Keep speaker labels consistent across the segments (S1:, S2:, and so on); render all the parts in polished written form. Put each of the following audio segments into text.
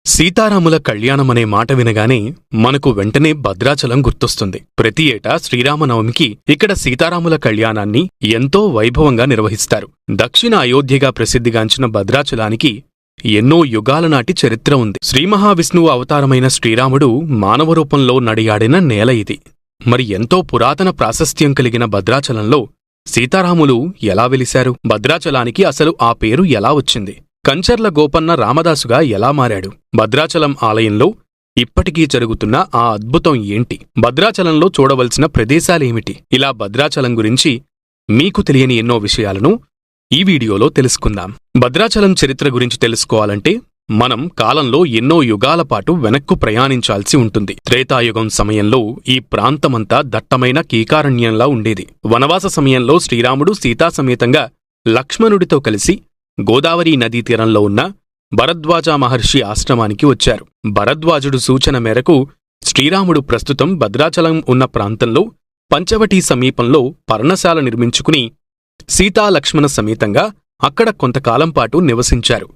S1: సీతారాముల కళ్యాణమనే మాట వినగానే మనకు వెంటనే భద్రాచలం గుర్తొస్తుంది. ప్రతి ఏటా శ్రీరామనవమికి ఇక్కడ సీతారాముల కళ్యాణాన్ని ఎంతో వైభవంగా నిర్వహిస్తారు. దక్షిణ అయోధ్యగా ప్రసిద్ధిగాంచిన భద్రాచలానికి ఎన్నో యుగాల నాటి చరిత్ర ఉంది. శ్రీమహావిష్ణువు అవతారమైన శ్రీరాముడు మానవ రూపంలో నడియాడిన నేల ఇది. మరి ఎంతో పురాతన ప్రాశస్త్యం కలిగిన భద్రాచలంలో సీతారాములు ఎలా వెలిశారు? భద్రాచలానికి అసలు ఆ పేరు ఎలా వచ్చింది? కంచర్ల గోపన్న రామదాసుగా ఎలా మారాడు? భద్రాచలం ఆలయంలో ఇప్పటికీ జరుగుతున్న ఆ అద్భుతం ఏంటి? భద్రాచలంలో చూడవలసిన ప్రదేశాలేమిటి? ఇలా భద్రాచలం గురించి మీకు తెలియని ఎన్నో విషయాలను ఈ వీడియోలో తెలుసుకుందాం. భద్రాచలం చరిత్ర గురించి తెలుసుకోవాలంటే మనం కాలంలో ఎన్నో యుగాల పాటు వెనక్కు ప్రయాణించాల్సి ఉంటుంది. త్రేతాయుగం సమయంలో ఈ ప్రాంతమంతా దట్టమైన కీకారణ్యంలా ఉండేది. వనవాస సమయంలో శ్రీరాముడు సీతాసమేతంగా లక్ష్మణుడితో కలిసి గోదావరి నదీ తీరంలో ఉన్న భరద్వాజ మహర్షి ఆశ్రమానికి వచ్చారు. భరద్వాజుడు సూచన మేరకు శ్రీరాముడు ప్రస్తుతం భద్రాచలం ఉన్న ప్రాంతంలో పంచవటీ సమీపంలో పర్ణశాల నిర్మించుకుని సీతాలక్ష్మణ సమేతంగా అక్కడ కొంతకాలం పాటు నివసించారు.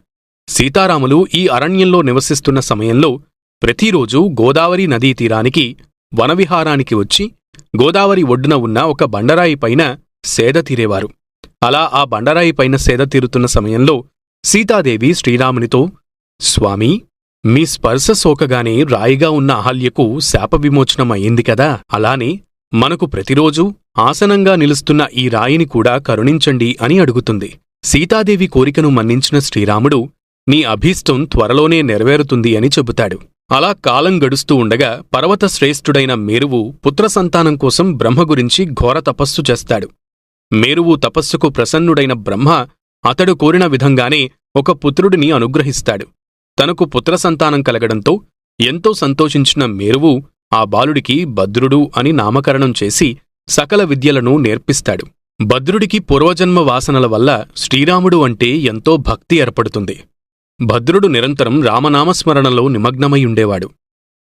S1: సీతారాములు ఈ అరణ్యంలో నివసిస్తున్న సమయంలో ప్రతిరోజూ గోదావరి నదీ తీరానికి వనవిహారానికి వచ్చి గోదావరి ఒడ్డున ఉన్న ఒక బండరాయి పైన సేద తీరేవారు. అలా ఆ బండరాయి పైన సేద తీరుతున్న సమయంలో సీతాదేవి శ్రీరామునితో, స్వామీ, మీ స్పర్శ సోకగానే రాయిగా ఉన్న అహల్యకు శాప విమోచనం అయ్యింది కదా, అలానే మనకు ప్రతిరోజూ ఆసనంగా నిలుస్తున్న ఈ రాయిని కూడా కరుణించండి అని అడుగుతుంది. సీతాదేవి కోరికను మన్నించిన శ్రీరాముడు, నీ అభీష్టం త్వరలోనే నెరవేరుతుంది అని చెబుతాడు. అలా కాలం గడుస్తూ ఉండగా పర్వత శ్రేష్ఠుడైన మేరువు పుత్రసంతానం కోసం బ్రహ్మ గురించి ఘోర తపస్సు చేస్తాడు. మేరువు తపస్సుకు ప్రసన్నుడైన బ్రహ్మ అతడు కోరిన విధంగానే ఒక పుత్రుడిని అనుగ్రహిస్తాడు. తనకు పుత్రసంతానం కలగడంతో ఎంతో సంతోషించిన మేరువు ఆ బాలుడికి భద్రుడు అని నామకరణం చేసి సకల విద్యలను నేర్పిస్తాడు. భద్రుడికి పూర్వజన్మ వాసనల వల్ల శ్రీరాముడు అంటే ఎంతో భక్తి ఏర్పడుతుంది. భద్రుడు నిరంతరం రామనామస్మరణలో నిమగ్నమై ఉండేవాడు.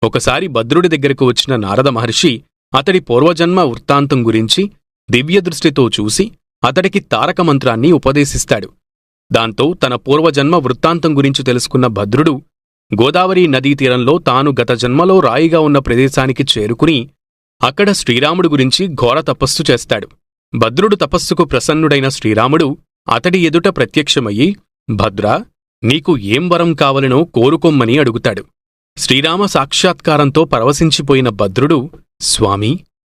S1: ఒకసారి భద్రుడి దగ్గరకు వచ్చిన నారద మహర్షి అతడి పూర్వజన్మ వృత్తాంతం గురించి దివ్యదృష్టితో చూసి అతడికి తారకమంత్రాన్ని ఉపదేశిస్తాడు. దాంతో తన పూర్వజన్మ వృత్తాంతం గురించి తెలుసుకున్న భద్రుడు గోదావరి నదీ తీరంలో తాను గత జన్మలో రాయిగా ఉన్న ప్రదేశానికి చేరుకుని అక్కడ శ్రీరాముడు గురించి ఘోర తపస్సు చేస్తాడు. భద్రుడు తపస్సుకు ప్రసన్నుడైన శ్రీరాముడు అతడి ఎదుట ప్రత్యక్షమయ్యి, భద్రా, నీకు ఏం వరం కావలనో కోరుకొమ్మని అడుగుతాడు. శ్రీరామ సాక్షాత్కారంతో పరవశించిపోయిన భద్రుడు, స్వామీ,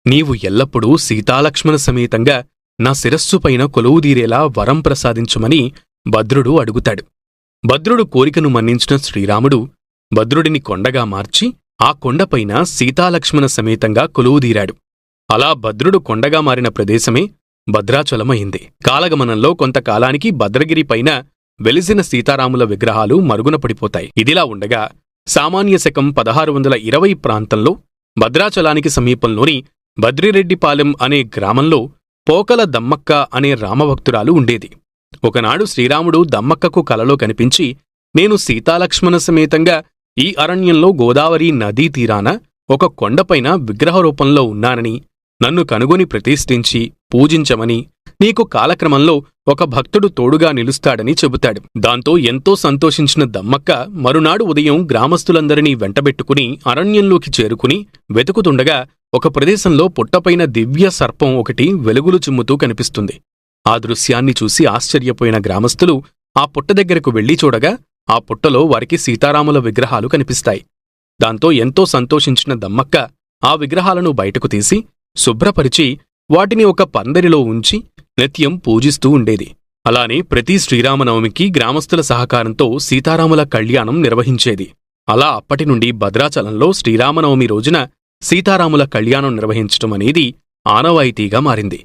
S1: నీవు ఎల్లప్పుడూ సీతాలక్ష్మణ సమేతంగా నా శిరస్సుపైన కొలువుదీరేలా వరం ప్రసాదించుమని భద్రుడు అడుగుతాడు. భద్రుడు కోరికను మన్నించిన శ్రీరాముడు భద్రుడిని కొండగా మార్చి ఆ కొండపైన సీతాలక్ష్మణ సమేతంగా కొలువుదీరాడు. అలా భద్రుడు కొండగా మారిన ప్రదేశమే భద్రాచలమైంది. కాలగమనంలో కొంతకాలానికి భద్రగిరి పైన వెలిసిన సీతారాముల విగ్రహాలు మరుగున పడిపోతాయి. ఇదిలా ఉండగా సామాన్య శకం 1620 ప్రాంతంలో భద్రాచలానికి సమీపంలోని బద్రిరెడ్డిపాలెం అనే గ్రామంలో పోకల దమ్మక్క అనే రామభక్తురాలు ఉండేది. ఒకనాడు శ్రీరాముడు దమ్మక్కకు కలలో కనిపించి, నేను సీతాలక్ష్మణ సమేతంగా ఈ అరణ్యంలో గోదావరి నదీ తీరాన ఒక కొండపైన విగ్రహ రూపంలో ఉన్నానని, నన్ను కనుగొని ప్రతిష్ఠించి పూజించమని, నీకు కాలక్రమంలో ఒక భక్తుడు తోడుగా నిలుస్తాడని చెబుతాడు. దాంతో ఎంతో సంతోషించిన దమ్మక్క మరునాడు ఉదయం గ్రామస్తులందరినీ వెంటబెట్టుకుని అరణ్యంలోకి చేరుకుని వెతుకుతుండగా ఒక ప్రదేశంలో పుట్టపైన దివ్య సర్పం ఒకటి వెలుగులు చిమ్ముతూ కనిపిస్తుంది. ఆ దృశ్యాన్ని చూసి ఆశ్చర్యపోయిన గ్రామస్తులు ఆ పుట్ట దగ్గరకు వెళ్లి చూడగా ఆ పుట్టలో వారికి సీతారాముల విగ్రహాలు కనిపిస్తాయి. దాంతో ఎంతో సంతోషించిన దమ్మక్క ఆ విగ్రహాలను బయటకు తీసి శుభ్రపరిచి వాటిని ఒక పందిరిలో ఉంచి నిత్యం పూజిస్తూ ఉండేది. అలానే ప్రతి శ్రీరామనవమికి గ్రామస్తుల సహకారంతో సీతారాముల కళ్యాణం నిర్వహించేది. అలా అప్పటినుండి భద్రాచలంలో శ్రీరామనవమి రోజున సీతారాముల కళ్యాణం నిర్వహించటం అనేది ఆనవాయితీగా మారింది.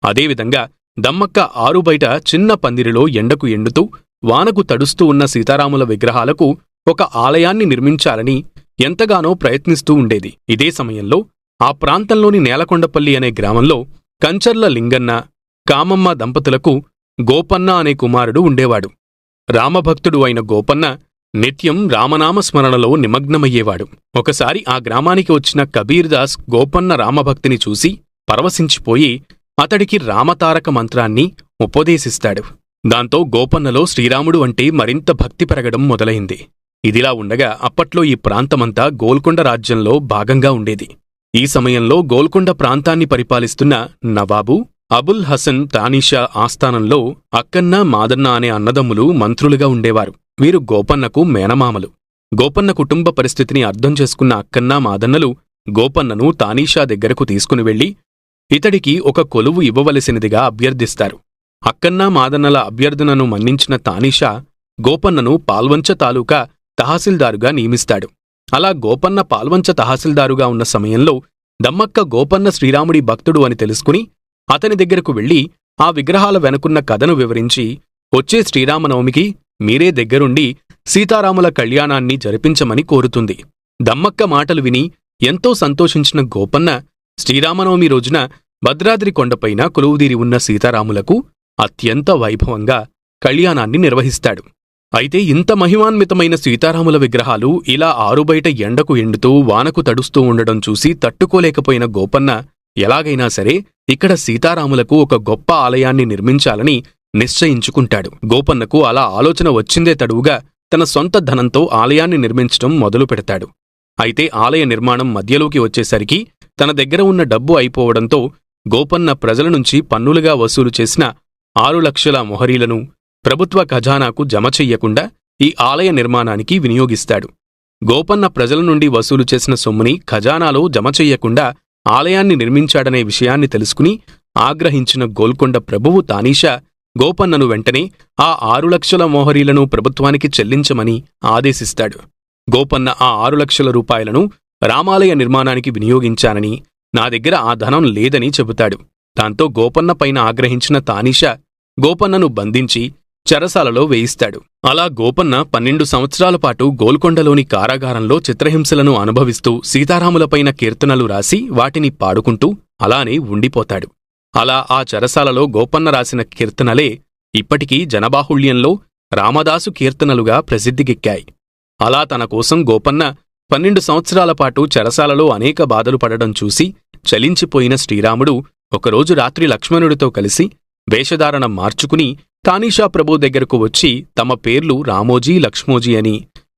S1: అదేవిధంగా దమ్మక్క ఆరుబయట చిన్న పందిరిలో ఎండకు ఎండుతూ వానకు తడుస్తూ ఉన్న సీతారాముల విగ్రహాలకు ఒక ఆలయాన్ని నిర్మించాలని ఎంతగానో ప్రయత్నిస్తూ ఉండేది. ఇదే సమయంలో ఆ ప్రాంతంలోని నేలకొండపల్లి అనే గ్రామంలో కంచర్ల లింగన్న, కామమ్మ దంపతులకు గోపన్న అనే కుమారుడు ఉండేవాడు. రామభక్తుడు అయిన గోపన్న నిత్యం రామనామస్మరణలో నిమగ్నమయ్యేవాడు. ఒకసారి ఆ గ్రామానికి వచ్చిన కబీర్దాస్ గోపన్న రామభక్తిని చూసి పరవశించిపోయి అతడికి రామతారక మంత్రాన్ని ఉపదేశిస్తాడు. దాంతో గోపన్నలో శ్రీరాముడు అంటే మరింత భక్తి పెరగడం మొదలైంది. ఇదిలా ఉండగా అప్పట్లో ఈ ప్రాంతమంతా గోల్కొండ రాజ్యంలో భాగంగా ఉండేది. ఈ సమయంలో గోల్కొండ ప్రాంతాన్ని పరిపాలిస్తున్న నవాబు అబుల్ హసన్ తానీషా ఆస్థానంలో అక్కన్న మాదన్న అనే అన్నదమ్ములు మంత్రులుగా ఉండేవారు. వీరు గోపన్నకు మేనమామలు. గోపన్న కుటుంబ పరిస్థితిని అర్థం చేసుకున్న అక్కన్న మాదన్నలు గోపన్నను తానీషా దగ్గరకు తీసుకుని వెళ్లి ఇతడికి ఒక కొలువు ఇవ్వవలసినదిగా అభ్యర్థిస్తారు. అక్కన్న మాదన్నల అభ్యర్థనను మన్నించిన తానీషా గోపన్నను పాల్వంచ తాలూకా తహసీల్దారుగా నియమిస్తాడు. అలా గోపన్న పాల్వంచ తహసీల్దారుగా ఉన్న సమయంలో దమ్మక్క గోపన్న శ్రీరాముడి భక్తుడు అని తెలుసుకుని అతని దగ్గరకు వెళ్లి ఆ విగ్రహాల వెనుకున్న కథను వివరించి, వచ్చే శ్రీరామనవమికి మీరే దగ్గరుండి సీతారాముల కళ్యాణాన్ని జరిపించమని కోరుతుంది. దమ్మక్క మాటలు విని ఎంతో సంతోషించిన గోపన్న శ్రీరామనవమి రోజున భద్రాద్రి కొండపైన కొలువుదీరి ఉన్న సీతారాములకు అత్యంత వైభవంగా కళ్యాణాన్ని నిర్వహిస్తాడు. అయితే ఇంత మహిమాన్వితమైన సీతారాముల విగ్రహాలు ఇలా ఆరుబయట ఎండకు ఎండుతూ వానకు తడుస్తూ ఉండడం చూసి తట్టుకోలేకపోయిన గోపన్న ఎలాగైనా సరే ఇక్కడ సీతారాములకు ఒక గొప్ప ఆలయాన్ని నిర్మించాలని నిశ్చయించుకుంటాడు. గోపన్నకు అలా ఆలోచన వచ్చిందే తడువుగా తన సొంత ధనంతో ఆలయాన్ని నిర్మించడం మొదలు పెడతాడు. అయితే ఆలయ నిర్మాణం మధ్యలోకి వచ్చేసరికి తన దగ్గర ఉన్న డబ్బు అయిపోవడంతో గోపన్న ప్రజల నుంచి పన్నులుగా వసూలు చేసిన 6 లక్షల మొహరీలను ప్రభుత్వ ఖజానాకు జమ చెయ్యకుండా ఈ ఆలయ నిర్మాణానికి వినియోగిస్తాడు. గోపన్న ప్రజల నుండి వసూలు చేసిన సొమ్ముని ఖజానాలో జమ చెయ్యకుండా ఆలయాన్ని నిర్మించాడనే విషయాన్ని తెలుసుకుని ఆగ్రహించిన గోల్కొండ ప్రభువు తానీషా గోపన్నను వెంటనే ఆ 6 లక్షల మొహరీలను ప్రభుత్వానికి చెల్లించమని ఆదేశిస్తాడు. గోపన్న ఆ 6 లక్షల రూపాయలను రామాలయ నిర్మాణానికి వినియోగించానని, నా దగ్గర ఆ ధనం లేదని చెబుతాడు. దాంతో గోపన్న పైన ఆగ్రహించిన తానీషా గోపన్నను బంధించి చెరసాలలో వేయిస్తాడు. అలా గోపన్న 12 సంవత్సరాల పాటు గోల్కొండలోని కారాగారంలో చిత్రహింసలను అనుభవిస్తూ సీతారాములపైన కీర్తనలు రాసి వాటిని పాడుకుంటూ అలానే ఉండిపోతాడు. అలా ఆ చెరసాలలో గోపన్న రాసిన కీర్తనలే ఇప్పటికీ జనబాహుళ్యంలో రామదాసు కీర్తనలుగా ప్రసిద్ధికెక్కాయి. అలా తన కోసం గోపన్న 12 సంవత్సరాల పాటు చెరసాలలో అనేక బాధలు పడడం చూసి చలించిపోయిన శ్రీరాముడు ఒకరోజు రాత్రి లక్ష్మణుడితో కలిసి వేషధారణ మార్చుకుని తానీషా ప్రభు దగ్గరకు వచ్చి తమ పేర్లు రామోజీ లక్ష్మోజీ అని,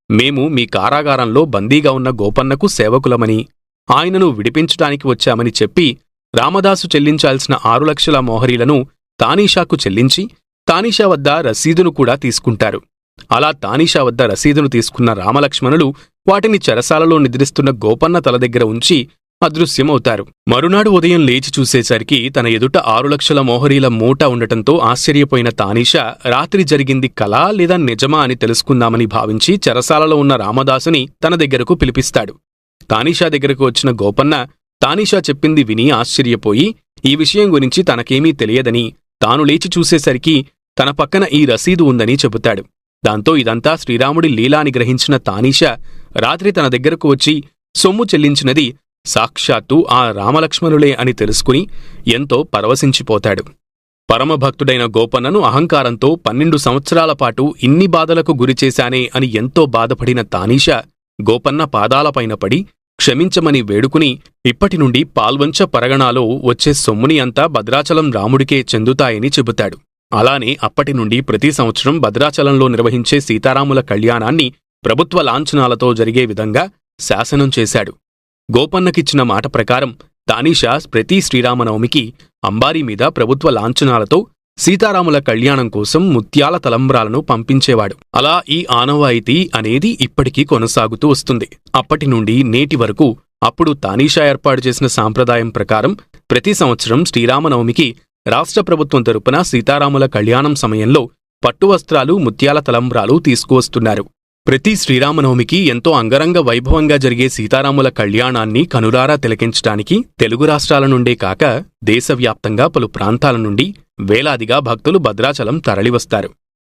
S1: మేము మీ కారాగారంలో బందీగా ఉన్న గోపన్నకు సేవకులమని, ఆయనను విడిపించటానికి వచ్చామని చెప్పి రామదాసు చెల్లించాల్సిన 6 లక్షల మొహరీలను తానీషాకు చెల్లించి తానీషా వద్ద రసీదును కూడా తీసుకుంటారు. అలా తానీషా వద్ద రసీదును తీసుకున్న రామలక్ష్మణులు వాటిని చెరసాలలో నిద్రిస్తున్న గోపన్న తల దగ్గర ఉంచి అదృశ్యమవుతారు. మరునాడు ఉదయం లేచి చూసేసరికి తన ఎదుట 6 లక్షల మొహరీల మూట ఉండటంతో ఆశ్చర్యపోయిన తానీషా రాత్రి జరిగింది కలా లేదా నిజమా అని తెలుసుకుందామని భావించి చెరసాలలో ఉన్న రామదాసుని తన దగ్గరకు పిలిపిస్తాడు. తానీషా దగ్గరకు వచ్చిన గోపన్న తానీషా చెప్పింది విని ఆశ్చర్యపోయి ఈ విషయం గురించి తనకేమీ తెలియదని, తాను లేచి చూసేసరికి తన పక్కన ఈ రసీదు ఉందని చెబుతాడు. దాంతో ఇదంతా శ్రీరాముడి లీలాని గ్రహించిన తానీషా రాత్రి తన దగ్గరకు వచ్చి సొమ్ము చెల్లించినది సాక్షాత్తు ఆ రామలక్ష్మణులే అని తెలుసుకుని ఎంతో పరవశించిపోతాడు. పరమభక్తుడైన గోపన్నను అహంకారంతో 12 సంవత్సరాల పాటు ఇన్ని బాధలకు గురిచేశానే అని ఎంతో బాధపడిన తానీషా గోపన్న పాదాలపైన పడి క్షమించమని వేడుకుని ఇప్పటినుండి పాల్వంచ పరగణాలో వచ్చే సొమ్ముని అంతా భద్రాచలం రాముడికే చెందుతాయని చెబుతాడు. అలానే అప్పటినుండి ప్రతి సంవత్సరం భద్రాచలంలో నిర్వహించే సీతారాముల కళ్యాణాన్ని ప్రభుత్వ లాంఛనాలతో జరిగే విధంగా శాసనం చేశాడు. గోపన్నకిచ్చిన మాట ప్రకారం తానీషా ప్రతి శ్రీరామనవమికి అంబారీ మీద ప్రభుత్వ లాంఛనాలతో సీతారాముల కళ్యాణం కోసం ముత్యాల తలంబ్రాలను పంపించేవాడు. అలా ఈ ఆనవాయితీ అనేది ఇప్పటికీ కొనసాగుతూ వస్తుంది. అప్పటి నుండి నేటి వరకు అప్పుడు తానీషా ఏర్పాటు చేసిన సాంప్రదాయం ప్రకారం ప్రతి సంవత్సరం శ్రీరామనవమికి రాష్ట్ర ప్రభుత్వం తరపున సీతారాముల కళ్యాణం సమయంలో పట్టువస్త్రాలు ముత్యాల తలంబ్రాలు తీసుకువస్తున్నారు. ప్రతి శ్రీరామనవమికి ఎంతో అంగరంగ వైభవంగా జరిగే సీతారాముల కళ్యాణాన్ని కనులారా తిలకించటానికి తెలుగు రాష్ట్రాల నుండే కాక దేశవ్యాప్తంగా పలు ప్రాంతాల నుండి వేలాదిగా భక్తులు భద్రాచలం తరలివస్తారు.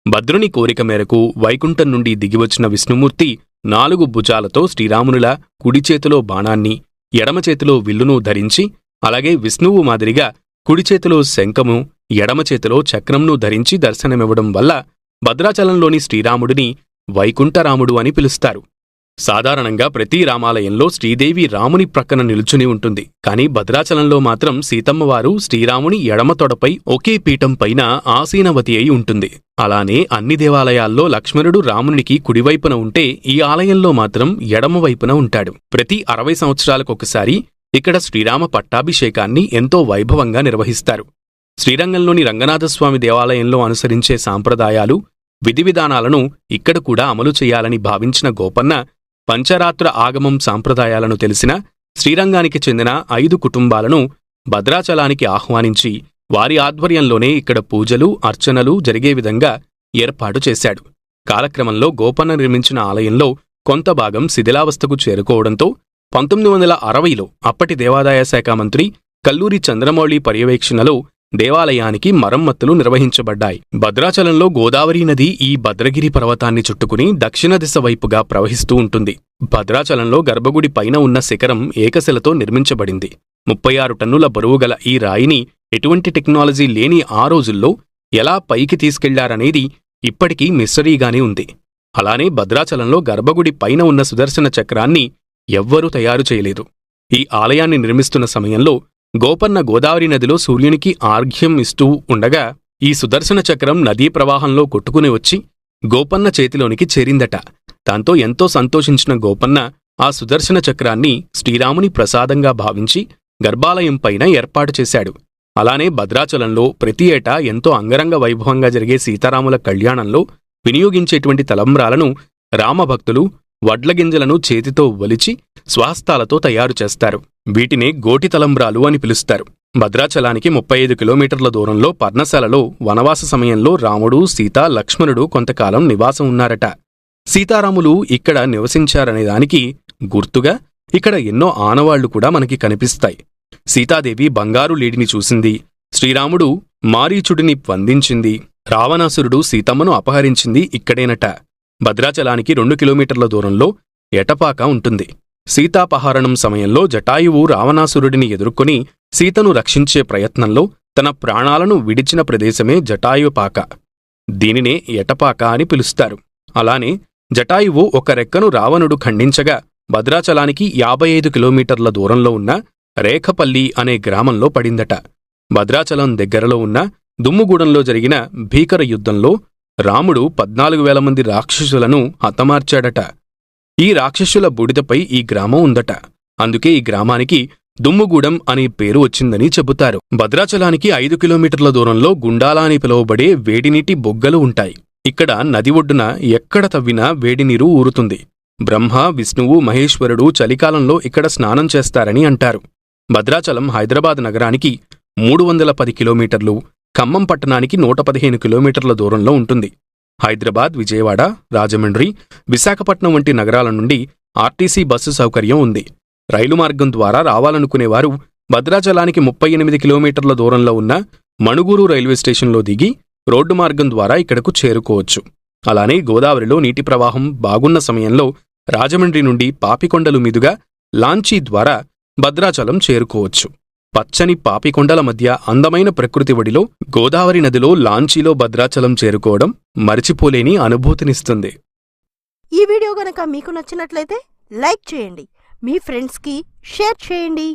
S1: భద్రుని కోరిక మేరకు వైకుంఠం నుండి దిగివచ్చిన విష్ణుమూర్తి 4 భుజాలతో శ్రీరామునిలా కుడి చేతిలో బాణాన్ని, ఎడమ చేతిలో విల్లును ధరించి, అలాగే విష్ణువు మాదిరిగా కుడి చేతిలో శంఖము, ఎడమ చేతిలో చక్రంను ధరించి దర్శనమివ్వడం వల్ల భద్రాచలంలోని శ్రీరాముడిని వైకుంఠరాముడు అని పిలుస్తారు. సాధారణంగా ప్రతి రామాలయంలో శ్రీదేవి రాముని ప్రక్కన నిలుచుని ఉంటుంది. కాని భద్రాచలంలో మాత్రం సీతమ్మవారు శ్రీరాముని ఎడమ తొడపై ఒకే పీఠం పైన ఆసీనవతి అయి ఉంటుంది. అలానే అన్ని దేవాలయాల్లో లక్ష్మణుడు రామునికి కుడివైపున ఉంటే ఈ ఆలయంలో మాత్రం ఎడమవైపున ఉంటాడు. ప్రతి 60 సంవత్సరాలకొకసారి ఇక్కడ శ్రీరామ పట్టాభిషేకాన్ని ఎంతో వైభవంగా నిర్వహిస్తారు. శ్రీరంగంలోని రంగనాథస్వామి దేవాలయంలో అనుసరించే సాంప్రదాయాలు, విధివిధానాలను ఇక్కడ కూడా అమలు చేయాలని భావించిన గోపన్న పంచరాత్ర ఆగమం సాంప్రదాయాలను తెలిసిన శ్రీరంగానికి చెందిన 5 కుటుంబాలను భద్రాచలానికి ఆహ్వానించి వారి ఆధ్వర్యంలోనే ఇక్కడ పూజలు, అర్చనలు జరిగే విధంగా ఏర్పాటు చేశాడు. కాలక్రమంలో గోపన్న నిర్మించిన ఆలయంలో కొంత భాగం శిథిలావస్థకు చేరుకోవడంతో 1960లో అప్పటి దేవాదాయ శాఖ మంత్రి కల్లూరి చంద్రమౌళి పర్యవేక్షణలో దేవాలయానికి మరమ్మతులు నిర్వహించబడ్డాయి. భద్రాచలంలో గోదావరి నది ఈ భద్రగిరి పర్వతాన్ని చుట్టుకుని దక్షిణ దిశ వైపుగా ప్రవహిస్తూ ఉంటుంది. భద్రాచలంలో గర్భగుడి పైన ఉన్న శిఖరం ఏకశిలతో నిర్మించబడింది. 36 టన్నుల బరువుగల ఈ రాయిని ఎటువంటి టెక్నాలజీ లేని ఆ రోజుల్లో ఎలా పైకి తీసుకెళ్లారనేది ఇప్పటికీ మిస్టరీగానే ఉంది. అలానే భద్రాచలంలో గర్భగుడి పైన ఉన్న సుదర్శన చక్రాన్ని ఎవ్వరూ తయారు చేయలేదు. ఈ ఆలయాన్ని నిర్మిస్తున్న సమయంలో గోపన్న గోదావరి నదిలో సూర్యునికి ఆర్ఘ్యం ఇస్తూ ఉండగా ఈ సుదర్శన చక్రం నదీ ప్రవాహంలో కొట్టుకుని వచ్చి గోపన్న చేతిలోనికి చేరిందట. దాంతో ఎంతో సంతోషించిన గోపన్న ఆ సుదర్శన చక్రాన్ని శ్రీరాముని ప్రసాదంగా భావించి గర్భాలయం పైన ఏర్పాటు చేశాడు. అలానే భద్రాచలంలో ప్రతి ఏటా ఎంతో అంగరంగ వైభవంగా జరిగే సీతారాముల కళ్యాణంలో వినియోగించేటువంటి తలంబ్రాలను రామభక్తులు వడ్లగింజలను చేతితో ఒలిచి స్వహస్తాలతో తయారు చేస్తారు. వీటినే గోటి తలంబ్రాలు అని పిలుస్తారు. భద్రాచలానికి 35 కిలోమీటర్ల దూరంలో పర్ణశాలలో వనవాస సమయంలో రాముడు, సీత, లక్ష్మణుడు కొంతకాలం నివాసం ఉన్నారట. సీతారాములు ఇక్కడ నివసించారనేదానికి గుర్తుగా ఇక్కడ ఎన్నో ఆనవాళ్లు కూడా మనకి కనిపిస్తాయి. సీతాదేవి బంగారు లేడిని చూసింది, శ్రీరాముడు మారీచుడిని వందించింది, రావణాసురుడు సీతమ్మను అపహరించింది ఇక్కడేనట. భద్రాచలానికి 2 కిలోమీటర్ల దూరంలో ఎటపాక ఉంటుంది. సీతాపహరణం సమయంలో జటాయువు రావణాసురుడిని ఎదుర్కొని సీతను రక్షించే ప్రయత్నంలో తన ప్రాణాలను విడిచిన ప్రదేశమే జటాయుపాక. దీనినే ఎటపాక అని పిలుస్తారు. అలానే జటాయువు ఒక రెక్కను రావణుడు ఖండించగా భద్రాచలానికి 55 కిలోమీటర్ల దూరంలో ఉన్న రేఖపల్లి అనే గ్రామంలో పడిందట. భద్రాచలం దగ్గరలో ఉన్న దుమ్ముగూడెంలో జరిగిన భీకర యుద్ధంలో రాముడు 14,000 మంది రాక్షసులను హతమార్చాడట. ఈ రాక్షసుల బూడిదపై ఈ గ్రామం ఉందట. అందుకే ఈ గ్రామానికి దుమ్ముగూడెం అనే పేరు వచ్చిందని చెబుతారు. భద్రాచలానికి 5 కిలోమీటర్ల దూరంలో గుండాల అని పిలువబడే వేడినీటి బొగ్గలు ఉంటాయి. ఇక్కడ నది ఒడ్డున ఎక్కడ తవ్వినా వేడినీరు ఊరుతుంది. బ్రహ్మ, విష్ణువు, మహేశ్వరుడు చలికాలంలో ఇక్కడ స్నానం చేస్తారని అంటారు. భద్రాచలం హైదరాబాద్ నగరానికి 310 కిలోమీటర్లు, ఖమ్మం పట్టణానికి 115 కిలోమీటర్ల దూరంలో ఉంటుంది. హైదరాబాద్, విజయవాడ, రాజమండ్రి, విశాఖపట్నం వంటి నగరాల నుండి ఆర్టీసీ బస్సు సౌకర్యం ఉంది. రైలు మార్గం ద్వారా రావాలనుకునేవారు భద్రాచలానికి 38 కిలోమీటర్ల దూరంలో ఉన్న మణుగూరు రైల్వే స్టేషన్లో దిగి రోడ్డు మార్గం ద్వారా ఇక్కడకు చేరుకోవచ్చు. అలానే గోదావరిలో నీటి ప్రవాహం బాగున్న సమయంలో రాజమండ్రి నుండి పాపికొండలు మీదుగా లాంచీ ద్వారా భద్రాచలం చేరుకోవచ్చు. పచ్చని పాపికొండల మధ్య అందమైన ప్రకృతి ఒడిలో గోదావరి నదిలో లాంచీలో భద్రాచలం చేరుకోవడం మరిచిపోలేని అనుభూతినిస్తుంది.
S2: ఈ వీడియో గనక మీకు నచ్చినట్లయితే లైక్ చేయండి, మీ ఫ్రెండ్స్కి షేర్ చేయండి.